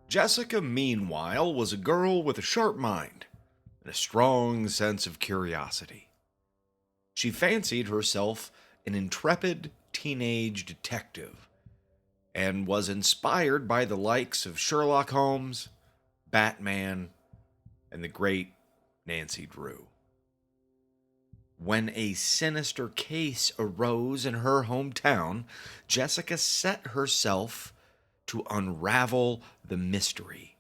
Jessica, meanwhile, was a girl with a sharp mind and a strong sense of curiosity. She fancied herself an intrepid teenage detective and was inspired by the likes of Sherlock Holmes, Batman, and the great Nancy Drew. When a sinister case arose in her hometown, Jessica set herself to unravel the mystery.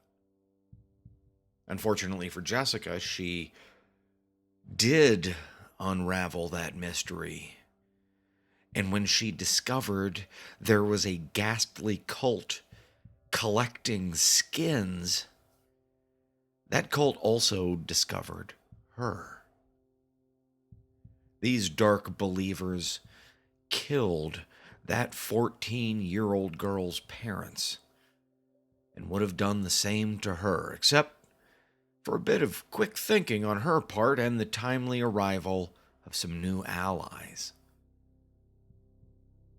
Unfortunately for Jessica, she did unravel that mystery. And when she discovered there was a ghastly cult collecting skins, that cult also discovered her. These dark believers killed that 14-year-old girl's parents and would have done the same to her, except for a bit of quick thinking on her part and the timely arrival of some new allies.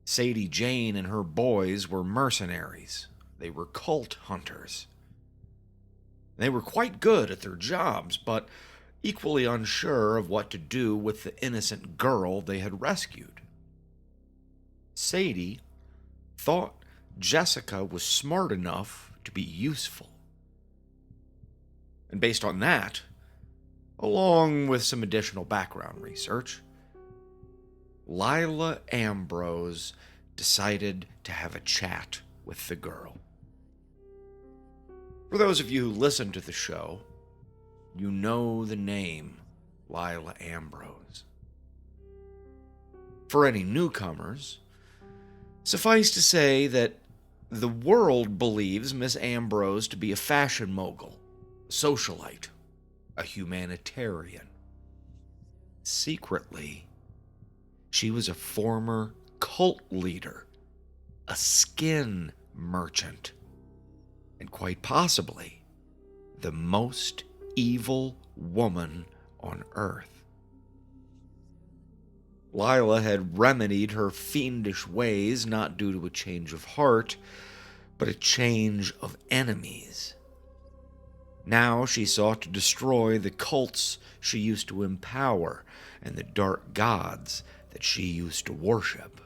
Sadie Jane and her boys were mercenaries. They were cult hunters. They were quite good at their jobs, but equally unsure of what to do with the innocent girl they had rescued. Sadie thought Jessica was smart enough to be useful. And based on that, along with some additional background research, Lila Ambrose decided to have a chat with the girl. For those of you who listen to the show, you know the name Lila Ambrose. For any newcomers, suffice to say that the world believes Miss Ambrose to be a fashion mogul, a socialite, a humanitarian. Secretly, she was a former cult leader, a skin merchant, and quite possibly the most evil woman on Earth. Lila had remedied her fiendish ways not due to a change of heart, but a change of enemies. Now she sought to destroy the cults she used to empower and the dark gods that she used to worship.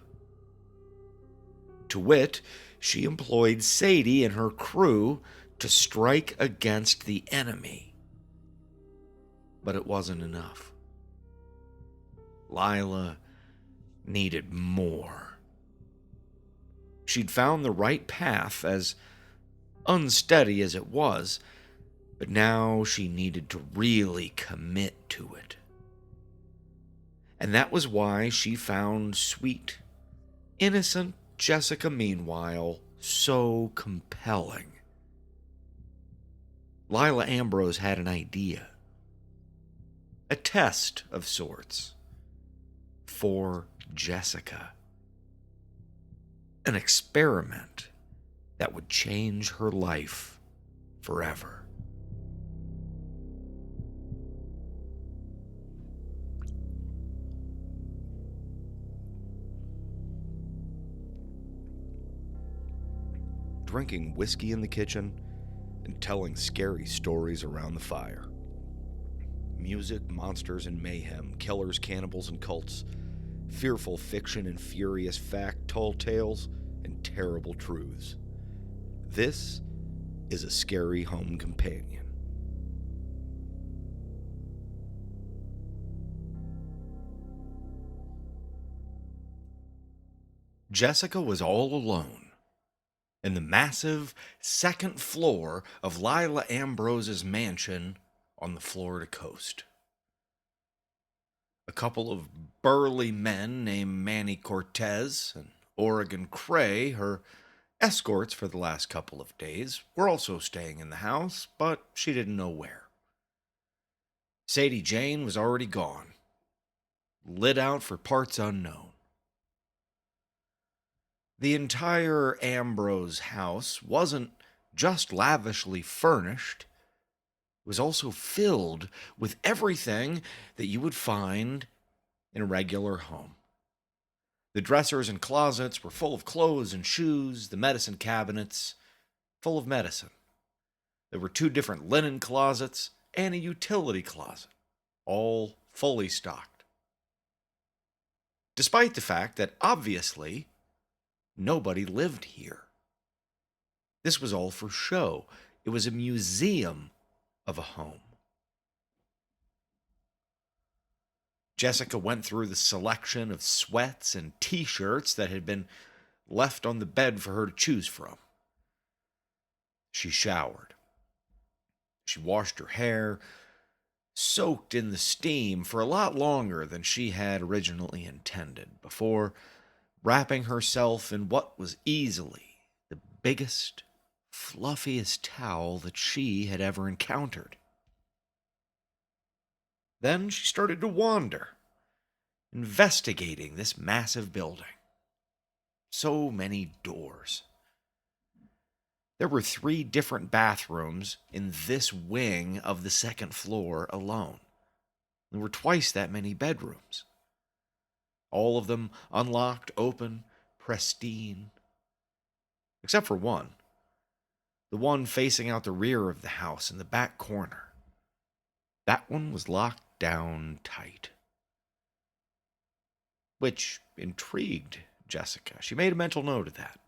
To wit, she employed Sadie and her crew to strike against the enemy. But it wasn't enough. Lila needed more. She'd found the right path, as unsteady as it was, but now she needed to really commit to it. And that was why she found sweet, innocent Jessica, meanwhile, so compelling. Lila Ambrose had an idea. A test of sorts. For Jessica. An experiment that would change her life forever. Drinking whiskey in the kitchen and telling scary stories around the fire. Music, monsters, and mayhem, killers, cannibals, and cults, fearful fiction and furious fact, tall tales, and terrible truths. This is a scary home companion. Jessica was all alone in the massive second floor of Lila Ambrose's mansion on the Florida coast. A couple of burly men named Manny Cortez and Oregon Cray, her escorts for the last couple of days, were also staying in the house, but she didn't know where. Sadie Jane was already gone, lit out for parts unknown. The entire Ambrose house wasn't just lavishly furnished, it was also filled with everything that you would find in a regular home. The dressers and closets were full of clothes and shoes, the medicine cabinets full of medicine. There were 2 different linen closets and a utility closet, all fully stocked. Despite the fact that obviously nobody lived here. This was all for show. It was a museum of a home. Jessica went through the selection of sweats and t-shirts that had been left on the bed for her to choose from. She showered. She washed her hair, soaked in the steam for a lot longer than she had originally intended, before wrapping herself in what was easily the biggest, fluffiest towel that she had ever encountered. Then she started to wander, investigating this massive building. So many doors. There were 3 different bathrooms in this wing of the 2nd floor alone. There were twice that many bedrooms. All of them unlocked, open, pristine. Except for one. The one facing out the rear of the house in the back corner. That one was locked down tight. Which intrigued Jessica. She made a mental note of that.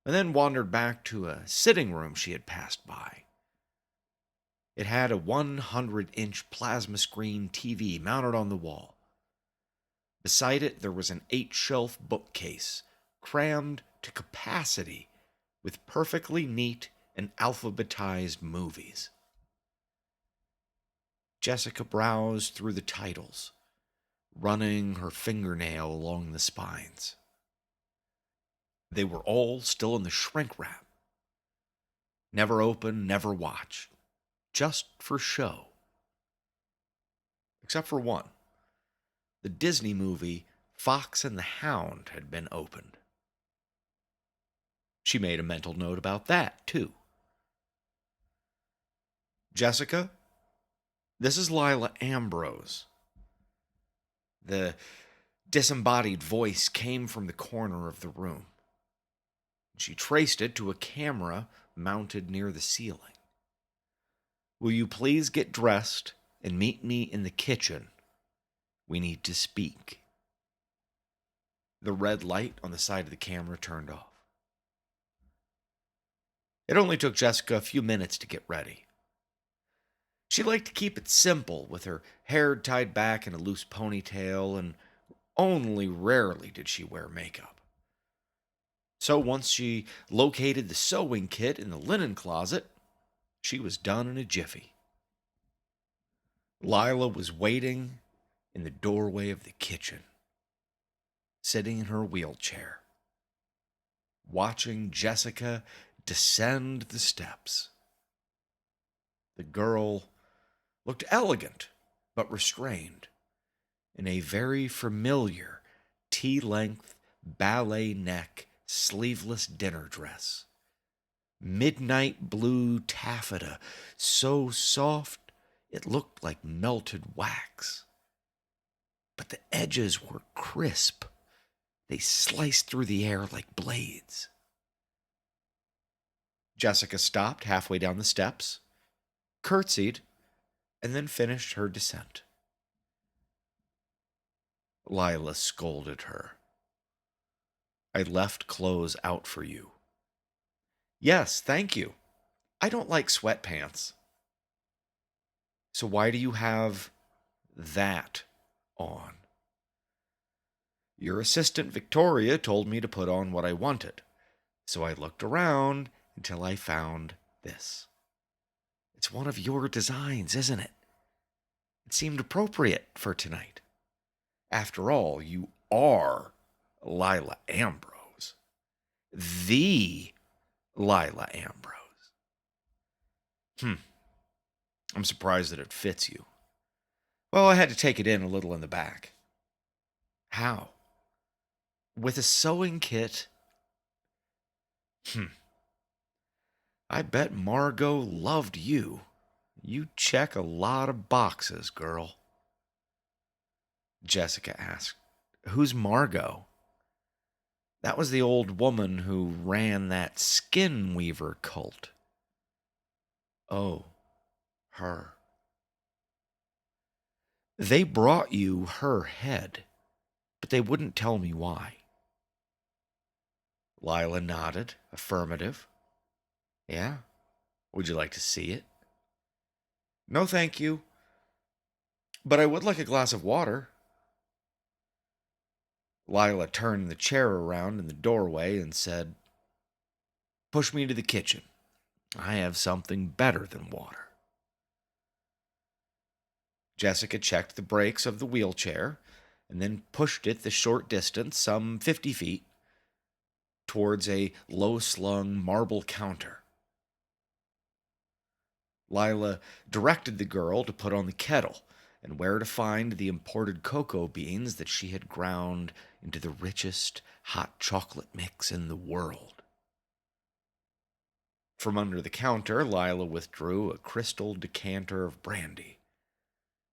And then wandered back to a sitting room she had passed by. It had a 100-inch plasma screen TV mounted on the wall. Beside it, there was an 8-shelf bookcase, crammed to capacity with perfectly neat and alphabetized movies. Jessica browsed through the titles, running her fingernail along the spines. They were all still in the shrink wrap. Never opened, never watched. Just for show. Except for one. The Disney movie Fox and the Hound had been opened. She made a mental note about that, too. Jessica, this is Lila Ambrose. The disembodied voice came from the corner of the room. She traced it to a camera mounted near the ceiling. Will you please get dressed and meet me in the kitchen? We need to speak. The red light on the side of the camera turned off. It only took Jessica a few minutes to get ready. She liked to keep it simple, with her hair tied back in a loose ponytail, and only rarely did she wear makeup. So once she located the sewing kit in the linen closet, she was done in a jiffy. Lila was waiting in the doorway of the kitchen, sitting in her wheelchair, watching Jessica descend the steps. The girl looked elegant but restrained in a very familiar tea-length ballet neck sleeveless dinner dress. Midnight blue taffeta, so soft it looked like melted wax. But the edges were crisp. They sliced through the air like blades. Jessica stopped halfway down the steps, curtsied, and then finished her descent. Lila scolded her. I left clothes out for you. Yes, thank you. I don't like sweatpants. So why do you have that on? Your assistant Victoria told me to put on what I wanted, so I looked around until I found this. It's one of your designs, isn't it? It seemed appropriate for tonight. After all, you are Lila Ambrose. The Lila Ambrose. I'm surprised that it fits you. Well, I had to take it in a little in the back. How? With a sewing kit? I bet Margot loved you. You check a lot of boxes, girl. Jessica asked, Who's Margot? That was the old woman who ran that skin weaver cult. Oh, her. They brought you her head, but they wouldn't tell me why. Lila nodded, affirmative. Yeah? Would you like to see it? No, thank you. But I would like a glass of water. Lila turned the chair around in the doorway and said, Push me to the kitchen. I have something better than water. Jessica checked the brakes of the wheelchair and then pushed it the short distance, some 50 feet, towards a low-slung marble counter. Lila directed the girl to put on the kettle and where to find the imported cocoa beans that she had ground into the richest hot chocolate mix in the world. From under the counter, Lila withdrew a crystal decanter of brandy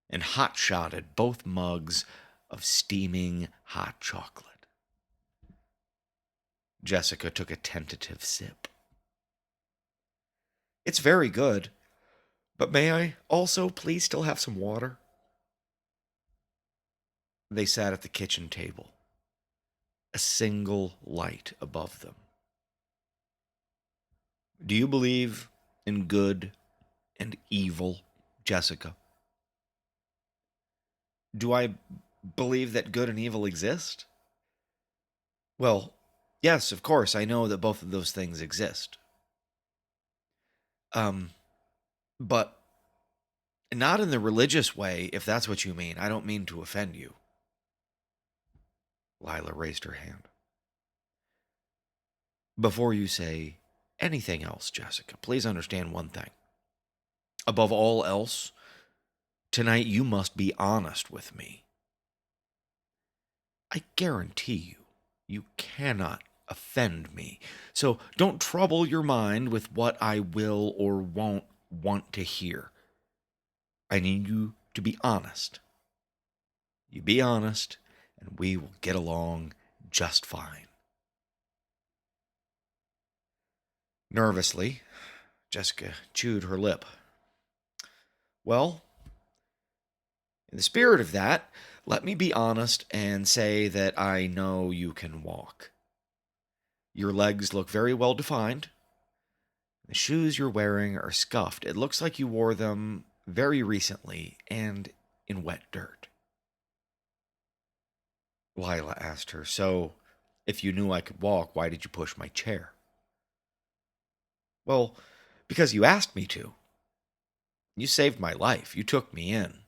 and hot-shotted both mugs of steaming hot chocolate. Jessica took a tentative sip. It's very good, but may I also please still have some water? They sat at the kitchen table, a single light above them. Do you believe in good and evil, Jessica? Do I believe that good and evil exist? Well, yes, of course, I know that both of those things exist. But not in the religious way, if that's what you mean. I don't mean to offend you. Lila raised her hand. Before you say anything else, Jessica, please understand one thing. Above all else, tonight you must be honest with me. I guarantee you cannot offend me. So don't trouble your mind with what I will or won't want to hear. I need you to be honest. You be honest, and we will get along just fine. Nervously, Jessica chewed her lip. Well, in the spirit of that, let me be honest and say that I know you can walk. Your legs look very well defined. The shoes you're wearing are scuffed. It looks like you wore them very recently and in wet dirt. Lila asked her, So, if you knew I could walk, why did you push my chair? Well, because you asked me to. You saved my life. You took me in.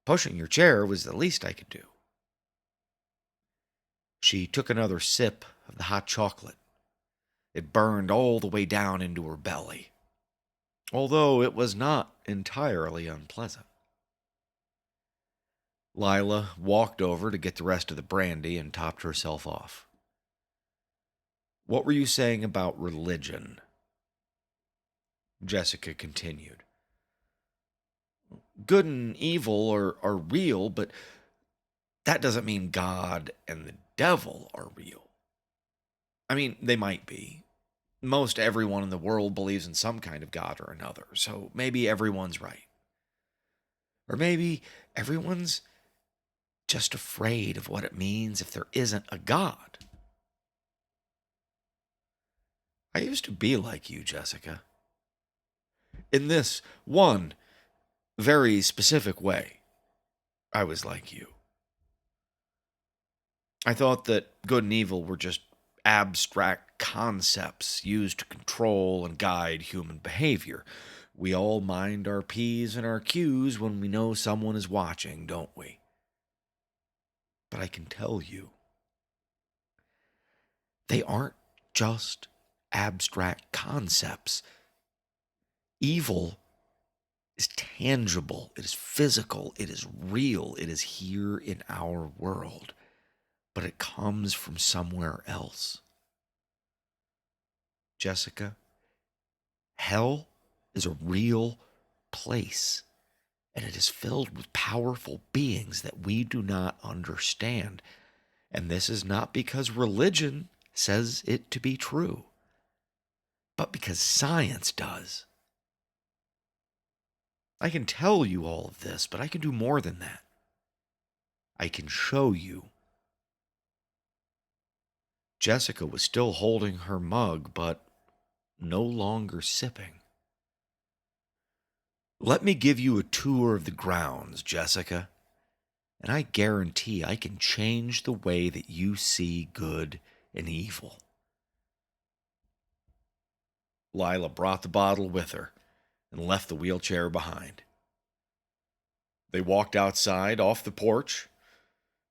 Pushing your chair was the least I could do. She took another sip of the hot chocolate. It burned all the way down into her belly, although it was not entirely unpleasant. Lila walked over to get the rest of the brandy and topped herself off. What were you saying about religion? Jessica continued. Good and evil are real, but that doesn't mean God and the devil are real. I mean, they might be. Most everyone in the world believes in some kind of God or another, so maybe everyone's right. Or maybe everyone's just afraid of what it means if there isn't a God. I used to be like you, Jessica. In this one very specific way, I was like you. I thought that good and evil were just abstract concepts used to control and guide human behavior. We all mind our P's and our Q's when we know someone is watching, don't we? But I can tell you, they aren't just abstract concepts. Evil is tangible, it is physical, it is real, it is here in our world, but it comes from somewhere else. Jessica, hell is a real place, and it is filled with powerful beings that we do not understand. And this is not because religion says it to be true, but because science does. I can tell you all of this, but I can do more than that. I can show you. Jessica was still holding her mug, but no longer sipping. Let me give you a tour of the grounds, Jessica, and I guarantee I can change the way that you see good and evil. Lila brought the bottle with her and left the wheelchair behind. They walked outside off the porch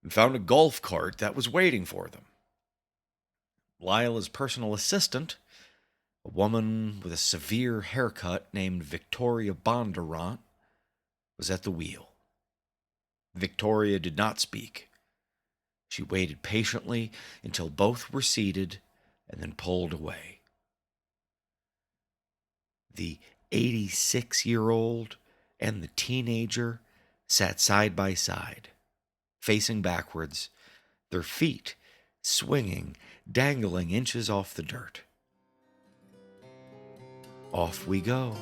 and found a golf cart that was waiting for them. Lila's personal assistant, a woman with a severe haircut named Victoria Bondurant, was at the wheel. Victoria did not speak. She waited patiently until both were seated and then pulled away. The 86-year-old and the teenager sat side by side, facing backwards, their feet swinging, dangling inches off the dirt. Off we go.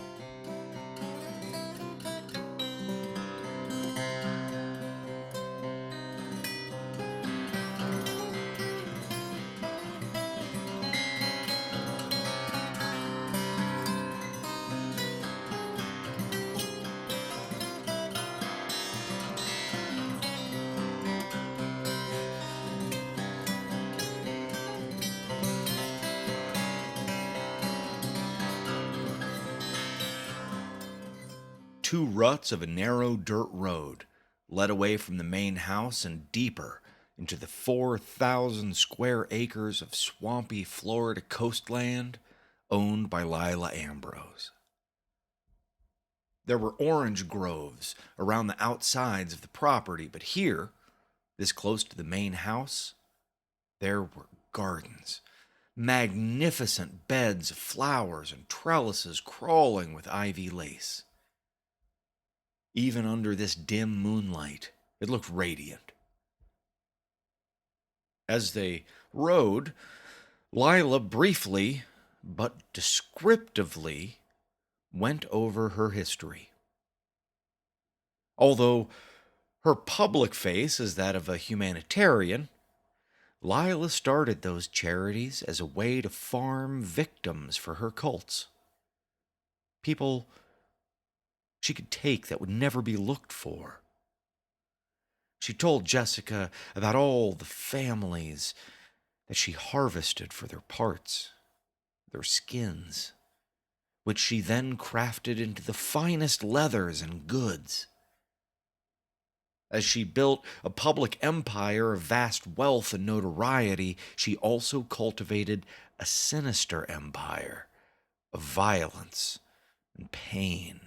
Two ruts of a narrow dirt road led away from the main house and deeper into the 4,000 square acres of swampy Florida coastland owned by Lila Ambrose. There were orange groves around the outsides of the property, but here, this close to the main house, there were gardens, magnificent beds of flowers and trellises crawling with ivy lace. Even under this dim moonlight, it looked radiant. As they rode, Lila briefly, but descriptively, went over her history. Although her public face is that of a humanitarian, Lila started those charities as a way to farm victims for her cults. People she could take that would never be looked for. She told Jessica about all the families that she harvested for their parts, their skins, which she then crafted into the finest leathers and goods. As she built a public empire of vast wealth and notoriety, she also cultivated a sinister empire of violence and pain.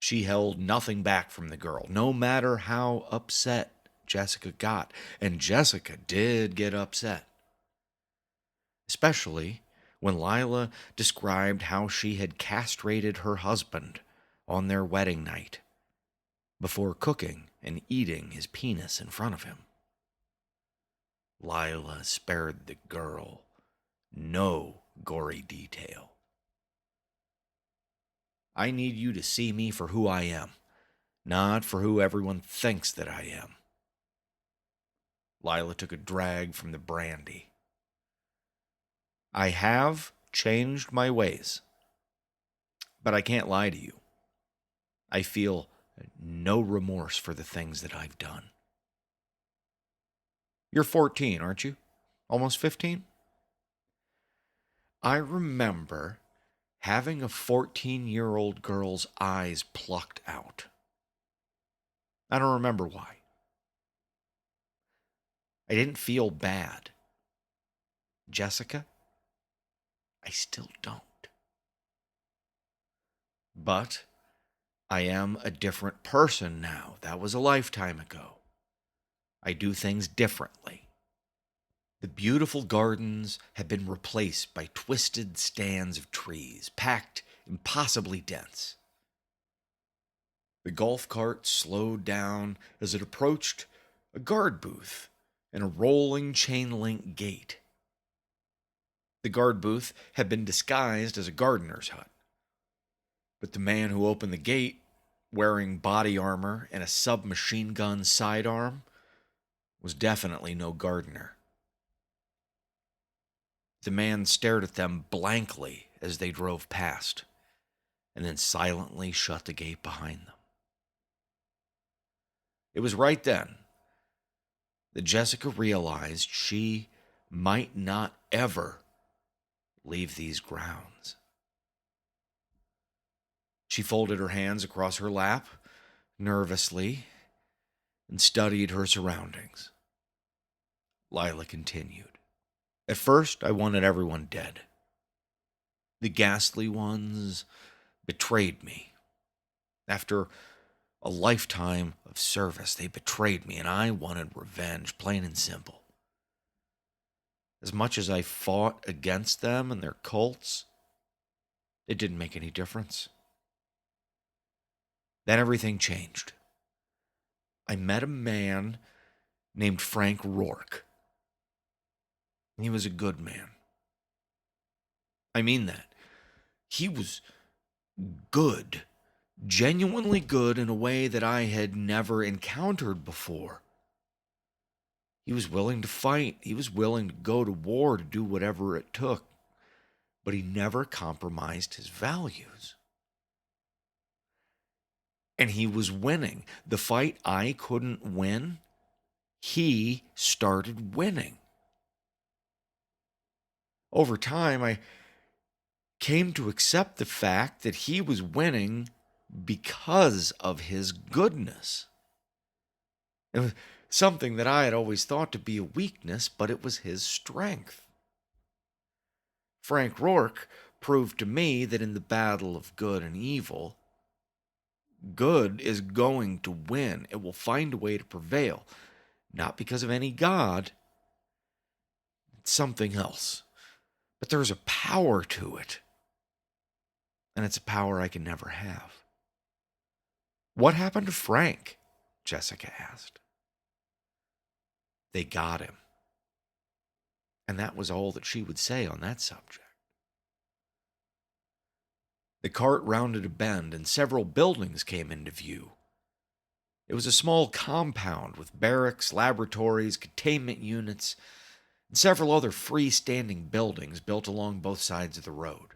She held nothing back from the girl, no matter how upset Jessica got. And Jessica did get upset. Especially when Lila described how she had castrated her husband on their wedding night before cooking and eating his penis in front of him. Lila spared the girl no gory detail. I need you to see me for who I am, not for who everyone thinks that I am. Lila took a drag from the brandy. I have changed my ways, but I can't lie to you. I feel no remorse for the things that I've done. You're 14, aren't you? Almost 15? I remember having a 14-year-old girl's eyes plucked out. I don't remember why. I didn't feel bad. Jessica, I still don't. But I am a different person now. That was a lifetime ago. I do things differently. The beautiful gardens have been replaced by twisted stands of trees, packed impossibly dense. The golf cart slowed down as it approached a guard booth and a rolling chain-link gate. The guard booth had been disguised as a gardener's hut. But the man who opened the gate, wearing body armor and a submachine gun sidearm, was definitely no gardener. The man stared at them blankly as they drove past, and then silently shut the gate behind them. It was right then that Jessica realized she might not ever leave these grounds. She folded her hands across her lap, nervously, and studied her surroundings. Lila continued. At first, I wanted everyone dead. The ghastly ones betrayed me. After a lifetime of service, they betrayed me, and I wanted revenge, plain and simple. As much as I fought against them and their cults, it didn't make any difference. Then everything changed. I met a man named Frank Rourke. He was a good man. I mean that. He was good, genuinely good in a way that I had never encountered before. He was willing to fight. He was willing to go to war to do whatever it took, but he never compromised his values. And he was winning. The fight I couldn't win, he started winning. Over time, I came to accept the fact that he was winning because of his goodness. It was something that I had always thought to be a weakness, but it was his strength. Frank Rourke proved to me that in the battle of good and evil, good is going to win. It will find a way to prevail, not because of any god. It's something else. But there's a power to it, and it's a power I can never have. What happened to Frank? Jessica asked. They got him. And that was all that she would say on that subject. The cart rounded a bend, and several buildings came into view. It was a small compound with barracks, laboratories, containment units, and several other freestanding buildings built along both sides of the road.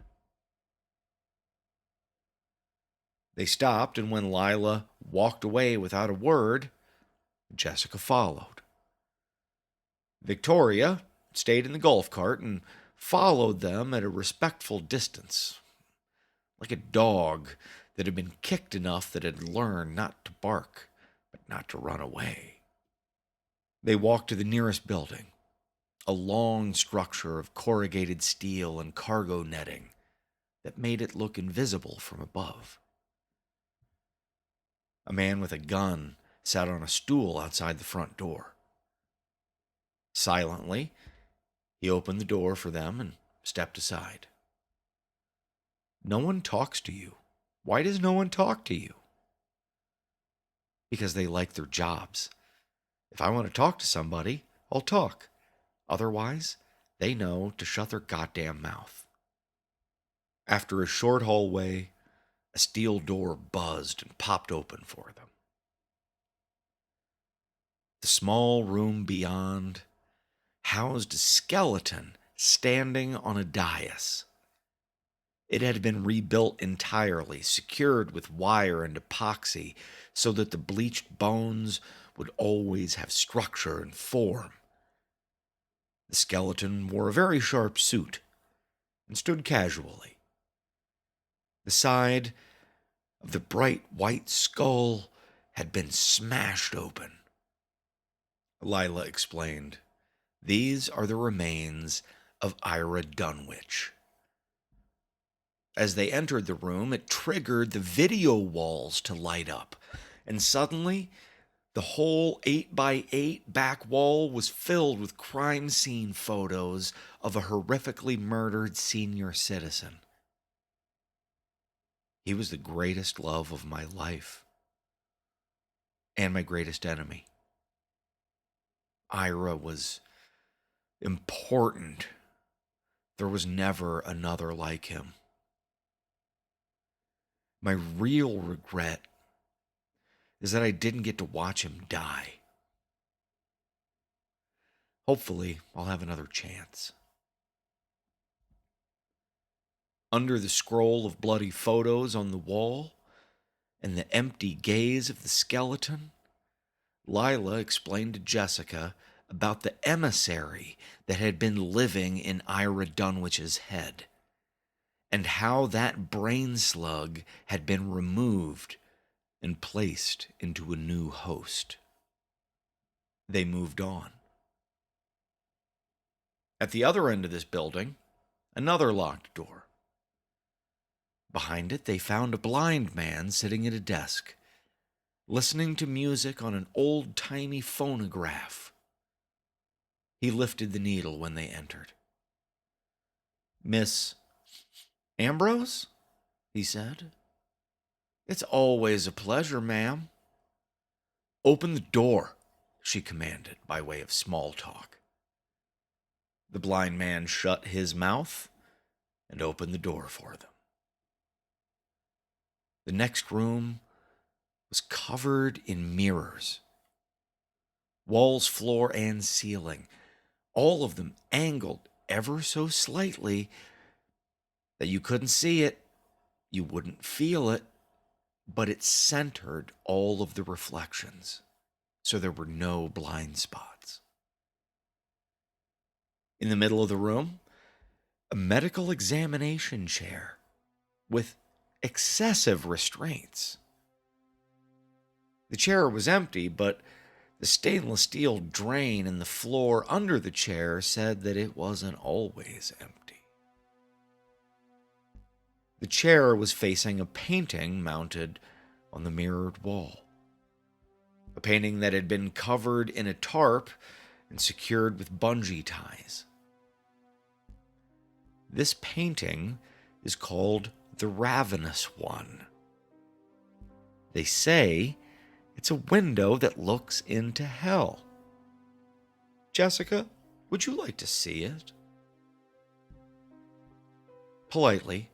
They stopped, and when Lila walked away without a word, Jessica followed. Victoria stayed in the golf cart and followed them at a respectful distance, like a dog that had been kicked enough that it had learned not to bark, but not to run away. They walked to the nearest building, a long structure of corrugated steel and cargo netting that made it look invisible from above. A man with a gun sat on a stool outside the front door. Silently, he opened the door for them and stepped aside. No one talks to you. Why does no one talk to you? Because they like their jobs. If I want to talk to somebody, I'll talk. Otherwise, they know to shut their goddamn mouth. After a short hallway, a steel door buzzed and popped open for them. The small room beyond housed a skeleton standing on a dais. It had been rebuilt entirely, secured with wire and epoxy, so that the bleached bones would always have structure and form. The skeleton wore a very sharp suit and stood casually. The side of the bright white skull had been smashed open. Lila explained, "These are the remains of Ira Dunwich." As they entered the room, it triggered the video walls to light up, and suddenly, the whole 8x8 back wall was filled with crime scene photos of a horrifically murdered senior citizen. He was the greatest love of my life, and my greatest enemy. Ira was important. There was never another like him. My real regret is that I didn't get to watch him die. Hopefully, I'll have another chance. Under the scroll of bloody photos on the wall and the empty gaze of the skeleton, Lila explained to Jessica about the emissary that had been living in Ira Dunwich's head, and how that brain slug had been removed and placed into a new host. They moved on. At the other end of this building, another locked door. Behind it, they found a blind man sitting at a desk, listening to music on an old-timey phonograph. He lifted the needle when they entered. "Miss Ambrose?" he said. "It's always a pleasure, ma'am." "Open the door," she commanded by way of small talk. The blind man shut his mouth and opened the door for them. The next room was covered in mirrors. Walls, floor, and ceiling, all of them angled ever so slightly that you couldn't see it, you wouldn't feel it, but it centered all of the reflections, so there were no blind spots. In the middle of the room, a medical examination chair with excessive restraints. The chair was empty, but the stainless steel drain in the floor under the chair said that it wasn't always empty. The chair was facing a painting mounted on the mirrored wall. A painting that had been covered in a tarp and secured with bungee ties. This painting is called the Ravenous One. They say it's a window that looks into hell. Jessica, would you like to see it? Politely,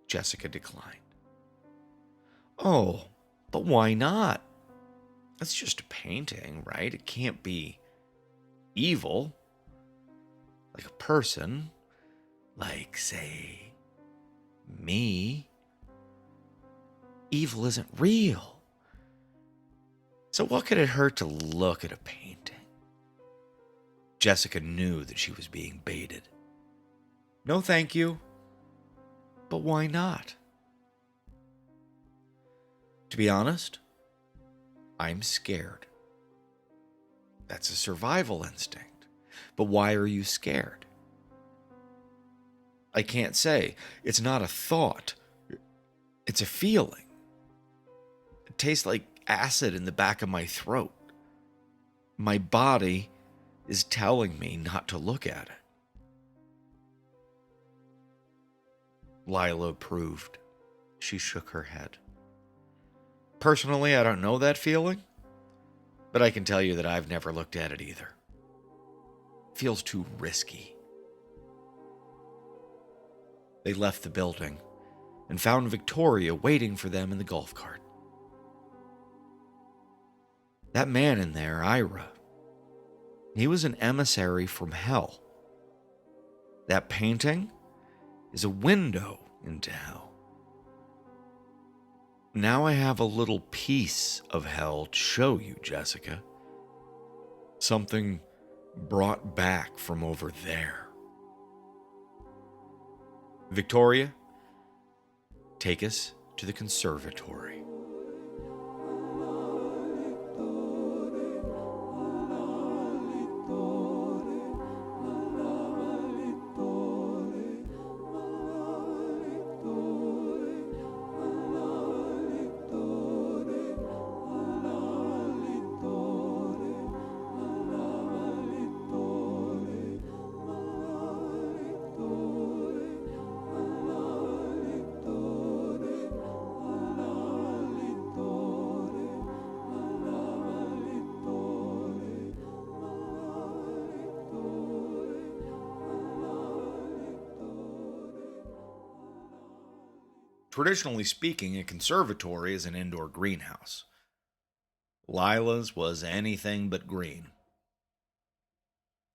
Jessica declined. "Oh, but why not? It's just a painting, right? It can't be evil. Like a person. Like, say, me. Evil isn't real. So what could it hurt to look at a painting?" Jessica knew that she was being baited. "No, thank you. But why not?" "To be honest, I'm scared. That's a survival instinct. But why are you scared?" "I can't say. It's not a thought. It's a feeling. It tastes like acid in the back of my throat. My body is telling me not to look at it." Lila approved. She shook her head. "Personally, I don't know that feeling, but I can tell you that I've never looked at it either. It feels too risky." They left the building and found Victoria waiting for them in the golf cart. "That man in there, Ira, he was an emissary from hell. That painting is a window into hell. Now I have a little piece of hell to show you, Jessica. Something brought back from over there. Victoria, take us to the conservatory." Traditionally speaking, a conservatory is an indoor greenhouse. Lila's was anything but green.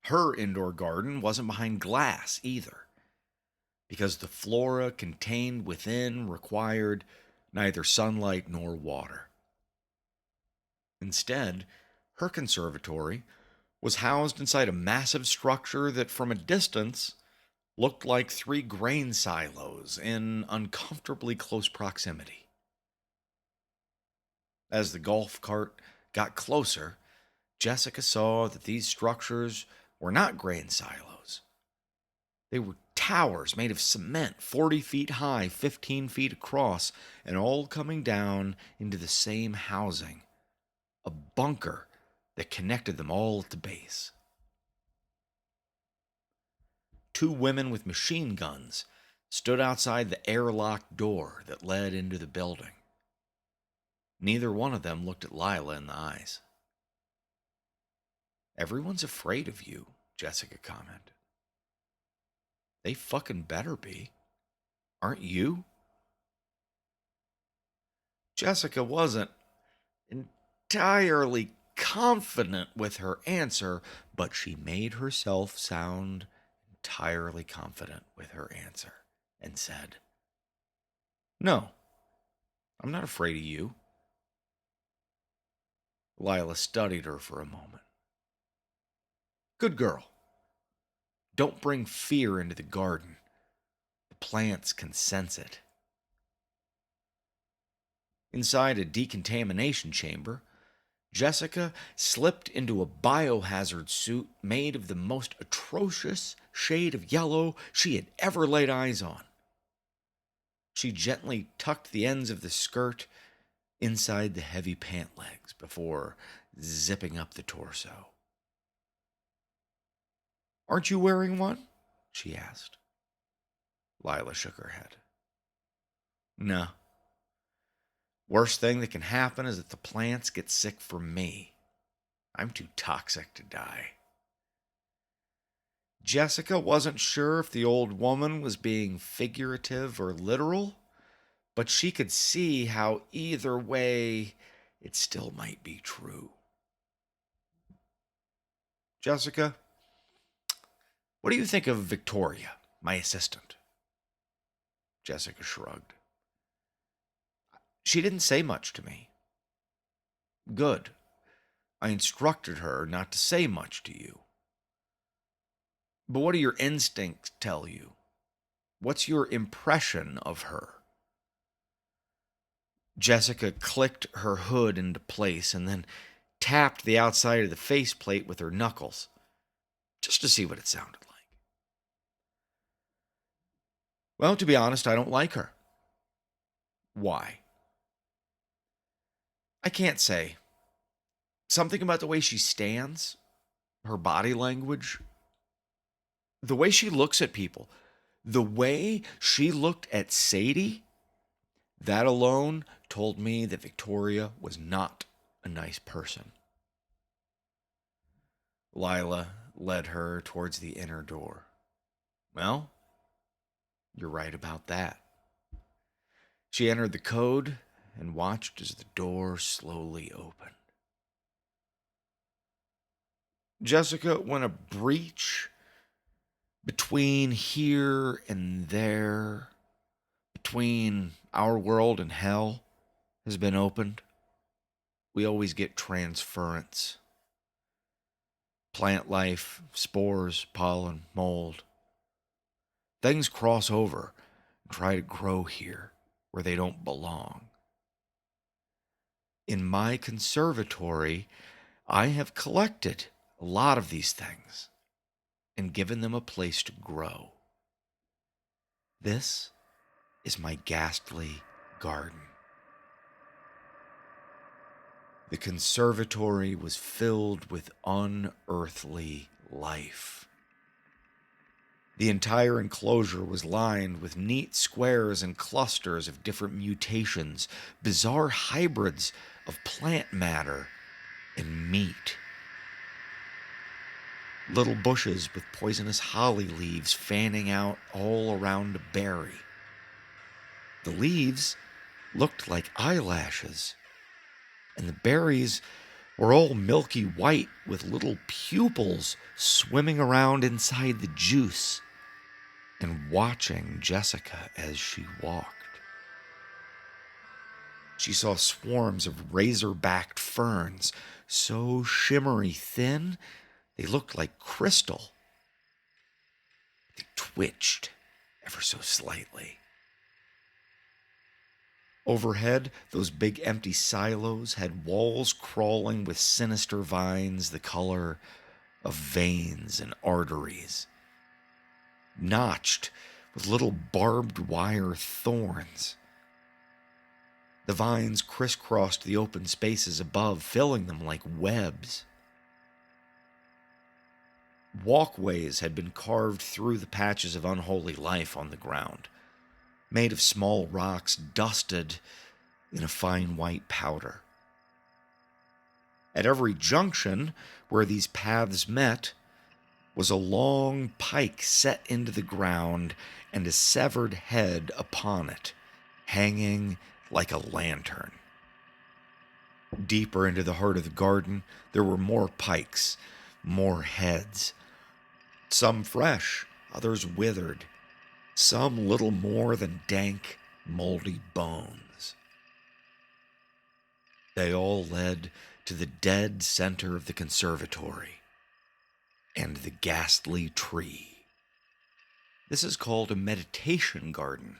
Her indoor garden wasn't behind glass either, because the flora contained within required neither sunlight nor water. Instead, her conservatory was housed inside a massive structure that from a distance looked like 3 grain silos in uncomfortably close proximity. As the golf cart got closer, Jessica saw that these structures were not grain silos. They were towers made of cement, 40 feet high, 15 feet across, and all coming down into the same housing, a bunker that connected them all at the base. 2 women with machine guns stood outside the airlock door that led into the building. Neither one of them looked at Lila in the eyes. "Everyone's afraid of you," Jessica commented. "They fucking better be. Aren't you?" Jessica wasn't entirely confident with her answer, but she made herself sound entirely confident with her answer and said, "No, I'm not afraid of you." Lila studied her for a moment. "Good girl. Don't bring fear into the garden. The plants can sense it." Inside a decontamination chamber, Jessica slipped into a biohazard suit made of the most atrocious shade of yellow she had ever laid eyes on. She gently tucked the ends of the skirt inside the heavy pant legs before zipping up the torso. "Aren't you wearing one?" she asked. Lila shook her head. "No. Worst thing that can happen is that the plants get sick from me. I'm too toxic to die." Jessica wasn't sure if the old woman was being figurative or literal, but she could see how either way it still might be true. "Jessica, what do you think of Victoria, my assistant?" Jessica shrugged. "She didn't say much to me." "Good. I instructed her not to say much to you. But what do your instincts tell you? What's your impression of her?" Jessica clicked her hood into place and then tapped the outside of the faceplate with her knuckles, just to see what it sounded like. "Well, to be honest, I don't like her." "Why?" "I can't say. Something about the way she stands, her body language, the way she looks at people, the way she looked at Sadie, that alone told me that Victoria was not a nice person." Lila led her towards the inner door. "Well, you're right about that." She entered the code and watched as the door slowly opened. "Jessica, when a breach between here and there, between our world and hell, has been opened, we always get transference. Plant life, spores, pollen, mold. Things cross over and try to grow here where they don't belong. In my conservatory, I have collected a lot of these things and given them a place to grow. This is my ghastly garden." The conservatory was filled with unearthly life. The entire enclosure was lined with neat squares and clusters of different mutations, bizarre hybrids of plant matter and meat. Little bushes with poisonous holly leaves fanning out all around a berry. The leaves looked like eyelashes, and the berries were all milky white with little pupils swimming around inside the juice and watching Jessica as she walked. She saw swarms of razor-backed ferns, so shimmery thin they looked like crystal. They twitched ever so slightly. Overhead, those big empty silos had walls crawling with sinister vines the color of veins and arteries, notched with little barbed wire thorns. The vines crisscrossed the open spaces above, filling them like webs. Walkways had been carved through the patches of unholy life on the ground, made of small rocks dusted in a fine white powder. At every junction where these paths met was a long pike set into the ground and a severed head upon it, hanging like a lantern. Deeper into the heart of the garden, there were more pikes, more heads. Some fresh, others withered, some little more than dank, moldy bones. They all led to the dead center of the conservatory and the ghastly tree. This is called a meditation garden.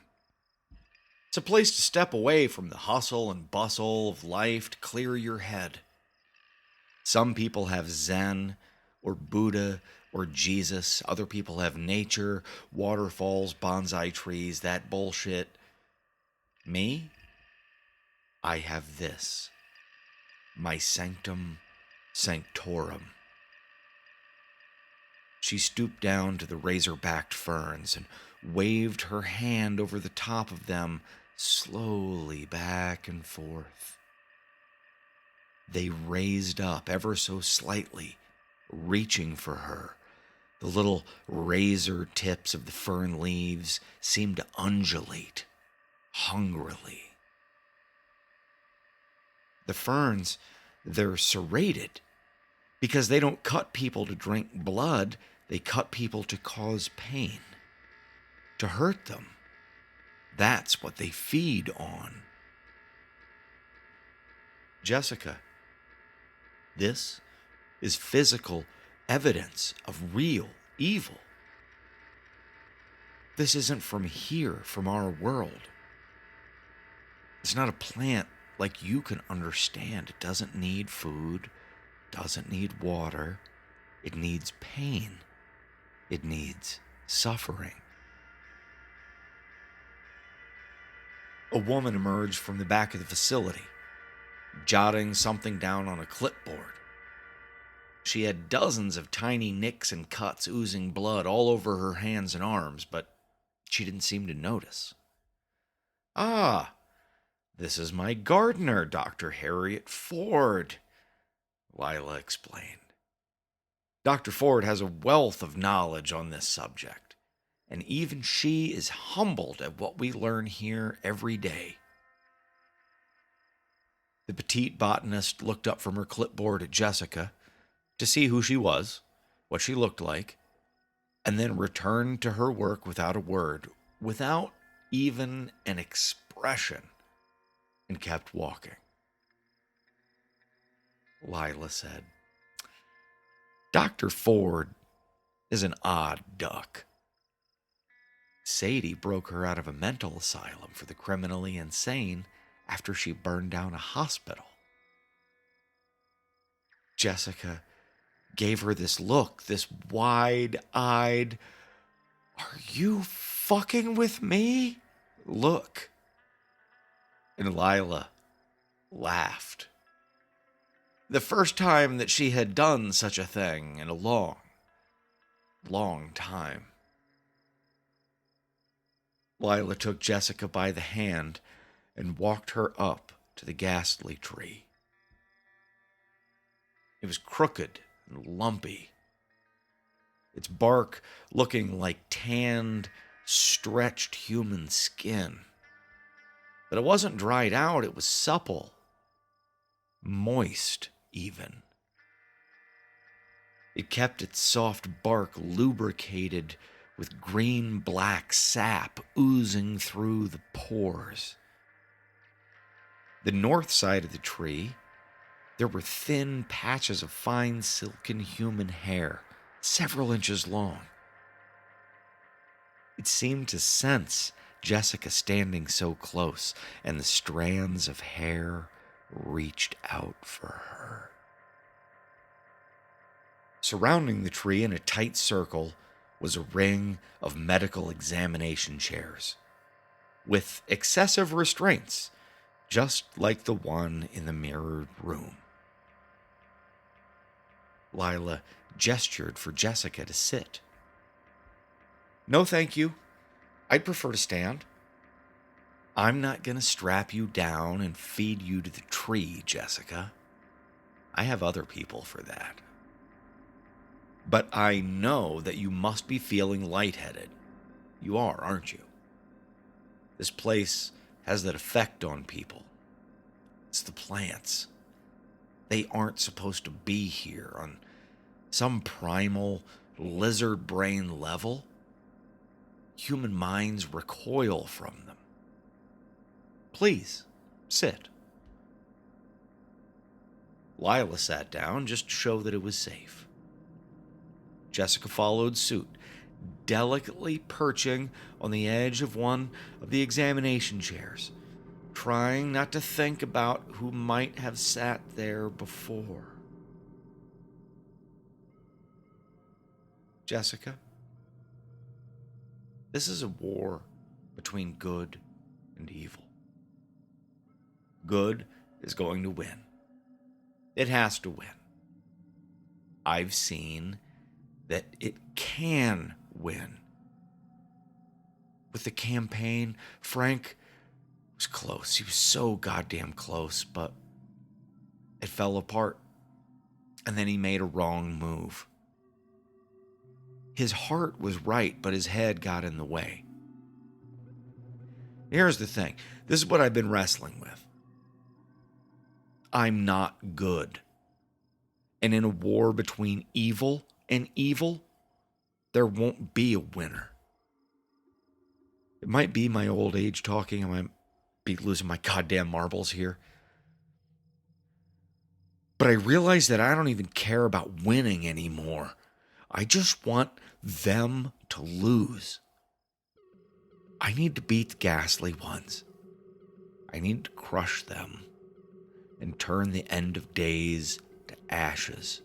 It's a place to step away from the hustle and bustle of life to clear your head. Some people have Zen or Buddha or Jesus. Other people have nature, waterfalls, bonsai trees, that bullshit. Me? I have this. My sanctum sanctorum. She stooped down to the razor-backed ferns and waved her hand over the top of them, slowly back and forth. They raised up ever so slightly, reaching for her. The little razor tips of the fern leaves seemed to undulate hungrily. The ferns, they're serrated because they don't cut people to drink blood. They cut people to cause pain, to hurt them. That's what they feed on. Jessica, this is physical evidence of real evil. This isn't from here, from our world. It's not a plant like you can understand. It doesn't need food, doesn't need water. It needs pain. It needs suffering. A woman emerged from the back of the facility, jotting something down on a clipboard. She had dozens of tiny nicks and cuts oozing blood all over her hands and arms, but she didn't seem to notice. "Ah, this is my gardener, Dr. Harriet Ford," Lila explained. Dr. Ford has a wealth of knowledge on this subject, and even she is humbled at what we learn here every day. The petite botanist looked up from her clipboard at Jessica to see who she was, what she looked like, and then returned to her work without a word, without even an expression, and kept walking. Lila said, "Dr. Ford is an odd duck. Sadie broke her out of a mental asylum for the criminally insane after she burned down a hospital." Jessica gave her this look, this wide-eyed, "Are you fucking with me?" look. And Lila laughed. The first time that she had done such a thing in a long, long time. Lila took Jessica by the hand and walked her up to the ghastly tree. It was crooked and lumpy, its bark looking like tanned, stretched human skin. But it wasn't dried out, it was supple, moist even. It kept its soft bark lubricated with green-black sap oozing through the pores. The north side of the tree, there were thin patches of fine silken human hair, several inches long. It seemed to sense Jessica standing so close, and the strands of hair reached out for her. Surrounding the tree in a tight circle was a ring of medical examination chairs, with excessive restraints, just like the one in the mirrored room. Lila gestured for Jessica to sit. "No, thank you. I'd prefer to stand." "I'm not going to strap you down and feed you to the tree, Jessica. I have other people for that. But I know that you must be feeling lightheaded. You are, aren't you? This place has that effect on people. It's the plants. They aren't supposed to be here. On some primal lizard brain level, human minds recoil from them. Please, sit." Lila sat down just to show that it was safe. Jessica followed suit, delicately perching on the edge of one of the examination chairs, trying not to think about who might have sat there before. "Jessica, this is a war between good and evil. Good is going to win. It has to win. I've seen that it can win. With the campaign, Frank was close. He was so goddamn close, but it fell apart. And then he made a wrong move. His heart was right, but his head got in the way. Here's the thing. This is what I've been wrestling with. I'm not good. And in a war between evil and evil, there won't be a winner. It might be my old age talking. I might be losing my goddamn marbles here. But I realize that I don't even care about winning anymore. I just want them to lose. I need to beat the ghastly ones. I need to crush them and turn the end of days to ashes.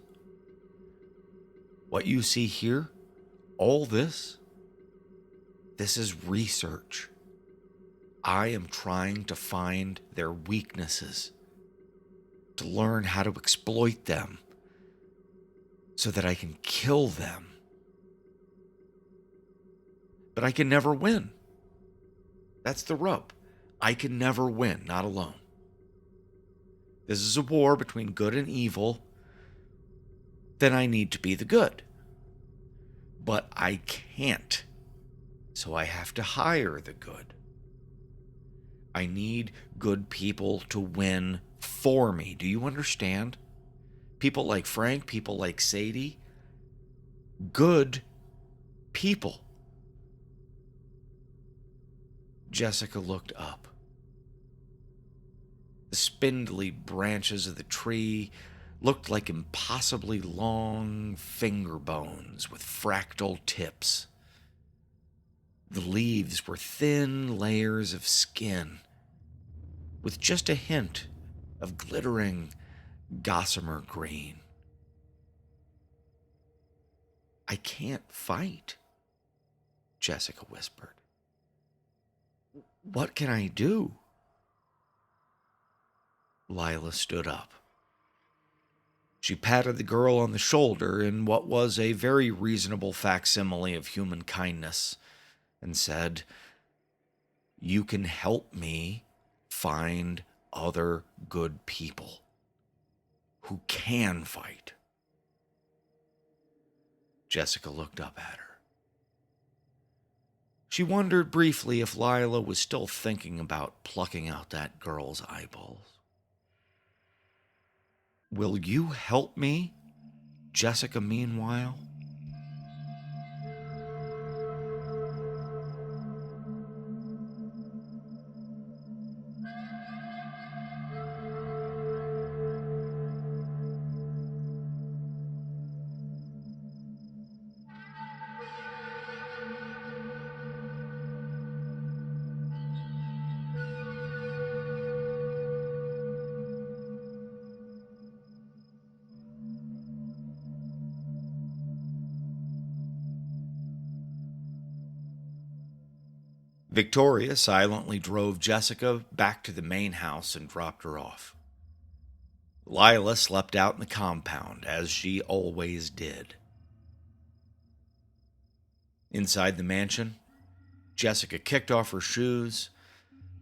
What you see here, all this is research. I am trying to find their weaknesses, to learn how to exploit them so that I can kill them. But I can never win. That's the rub. I can never win, not alone. This is a war between good and evil. Then I need to be the good. But I can't. So I have to hire the good. I need good people to win for me. Do you understand? People like Frank, people like Sadie. Good people. Jessica looked up. The spindly branches of the tree looked like impossibly long finger bones with fractal tips. The leaves were thin layers of skin, with just a hint of glittering gossamer green. "I can't fight," Jessica whispered. "What can I do?" Lila stood up. She patted the girl on the shoulder in what was a very reasonable facsimile of human kindness and said, "You can help me find other good people who can fight." Jessica looked up at her. She wondered briefly if Lila was still thinking about plucking out that girl's eyeballs. "Will you help me, Jessica, meanwhile?" Victoria silently drove Jessica back to the main house and dropped her off. Lila slept out in the compound, as she always did. Inside the mansion, Jessica kicked off her shoes,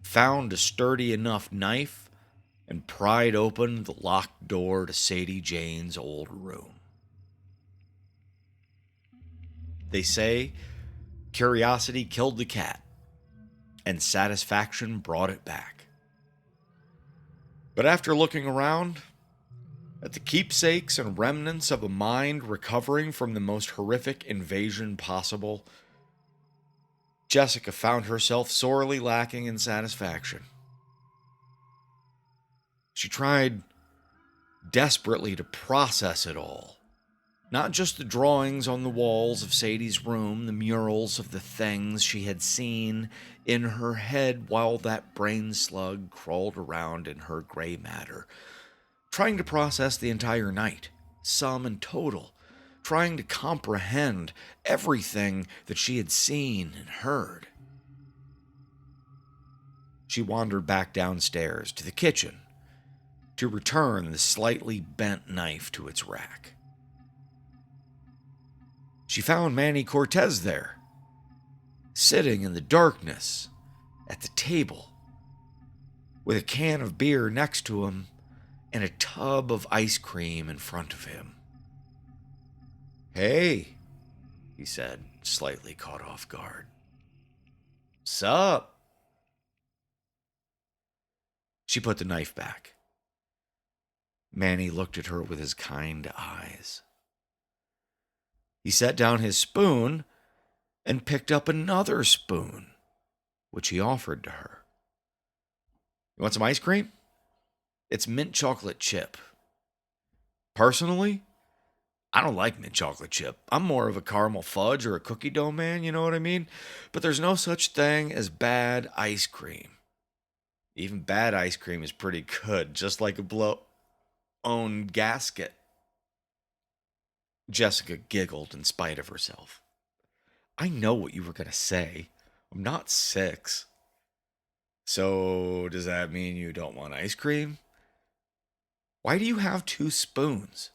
found a sturdy enough knife, and pried open the locked door to Sadie Jane's old room. They say curiosity killed the cat, and satisfaction brought it back. But after looking around at the keepsakes and remnants of a mind recovering from the most horrific invasion possible, Jessica found herself sorely lacking in satisfaction. She tried desperately to process it all. Not just the drawings on the walls of Sadie's room, the murals of the things she had seen in her head while that brain slug crawled around in her gray matter. Trying to process the entire night, sum and total. Trying to comprehend everything that she had seen and heard. She wandered back downstairs to the kitchen to return the slightly bent knife to its rack. She found Manny Cortez there, sitting in the darkness at the table, with a can of beer next to him and a tub of ice cream in front of him. "Hey," he said, slightly caught off guard. "Sup?" She put the knife back. Manny looked at her with his kind eyes. He set down his spoon and picked up another spoon, which he offered to her. "You want some ice cream? It's mint chocolate chip. Personally, I don't like mint chocolate chip. I'm more of a caramel fudge or a cookie dough man, you know what I mean? But there's no such thing as bad ice cream. Even bad ice cream is pretty good, just like a blown gasket." Jessica giggled in spite of herself. "I know what you were going to say. I'm not 6. So, does that mean you don't want ice cream? Why do you have 2 spoons?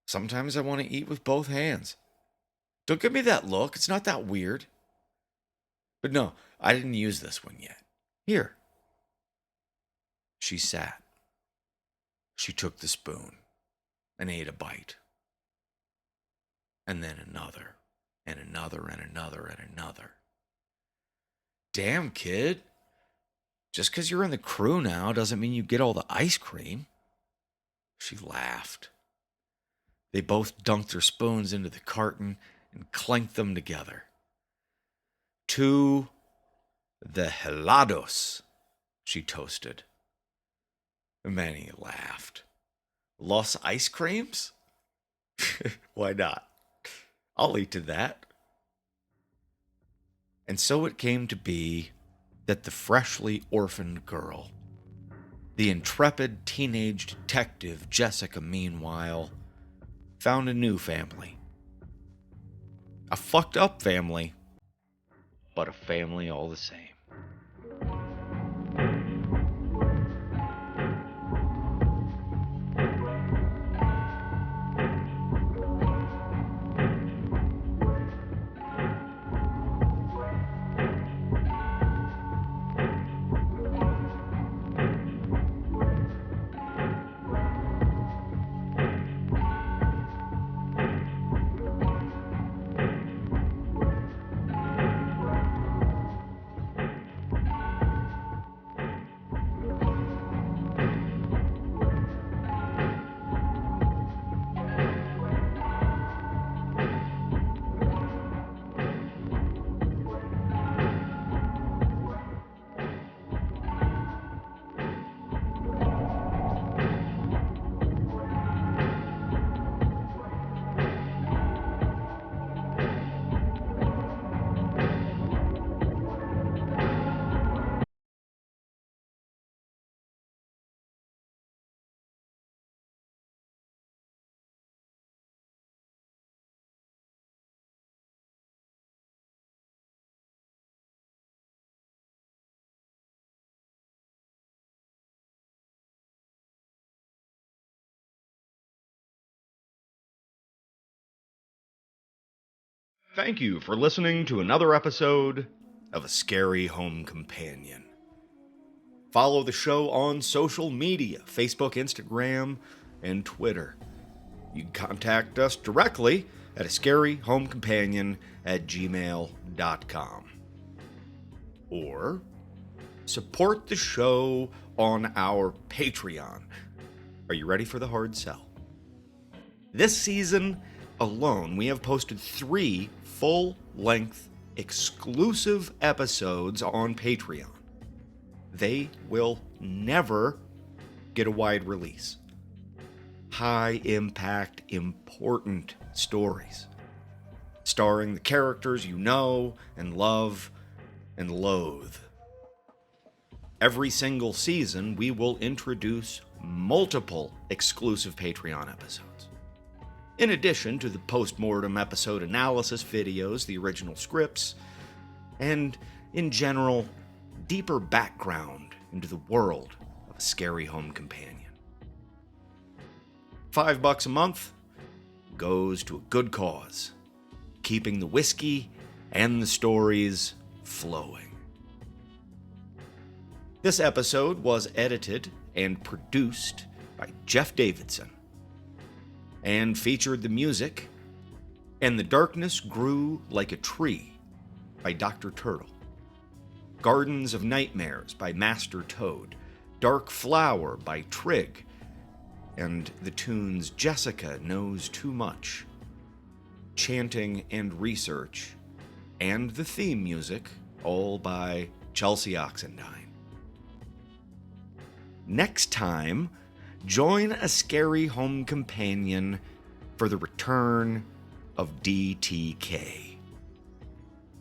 Sometimes I want to eat with both hands. Don't give me that look. It's not that weird. But no, I didn't use this one yet. Here." She sat. She took the spoon and ate a bite. And then another, and another, and another, and another. "Damn, kid. Just because you're in the crew now doesn't mean you get all the ice cream." She laughed. They both dunked their spoons into the carton and clanked them together. "To the helados," she toasted. Manny laughed. "Los ice creams? Why not? I'll eat to that." And so it came to be that the freshly orphaned girl, the intrepid teenage detective Jessica, meanwhile, found a new family. A fucked up family, but a family all the same. Thank you for listening to another episode of A Scary Home Companion. Follow the show on social media, Facebook, Instagram, and Twitter. You can contact us directly at ascaryhomecompanion@gmail.com. Or support the show on our Patreon. Are you ready for the hard sell? This season alone, we have posted 3 full-length exclusive episodes on Patreon. They will never get a wide release. High-impact, important stories, starring the characters you know and love and loathe. Every single season, we will introduce multiple exclusive Patreon episodes. In addition to the post-mortem episode analysis videos, the original scripts, and, in general, deeper background into the world of A Scary Home Companion. $5 a month goes to a good cause, keeping the whiskey and the stories flowing. This episode was edited and produced by Jeff Davidson and featured the music "And the Darkness Grew Like a Tree" by Dr. Turtle, "Gardens of Nightmares" by Master Toad, "Dark Flower" by Trigg, and the tunes "Jessica Knows Too Much," "Chanting and Research," and the theme music, all by Chelsea Oxendine. Next time, join A Scary Home Companion for the return of DTK.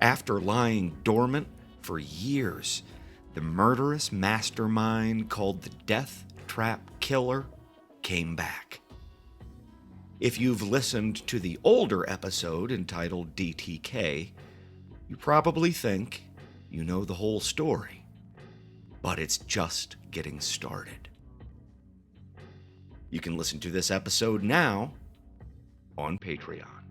After lying dormant for years, the murderous mastermind called the Death Trap Killer came back. If you've listened to the older episode entitled DTK, you probably think you know the whole story, but it's just getting started. You can listen to this episode now on Patreon.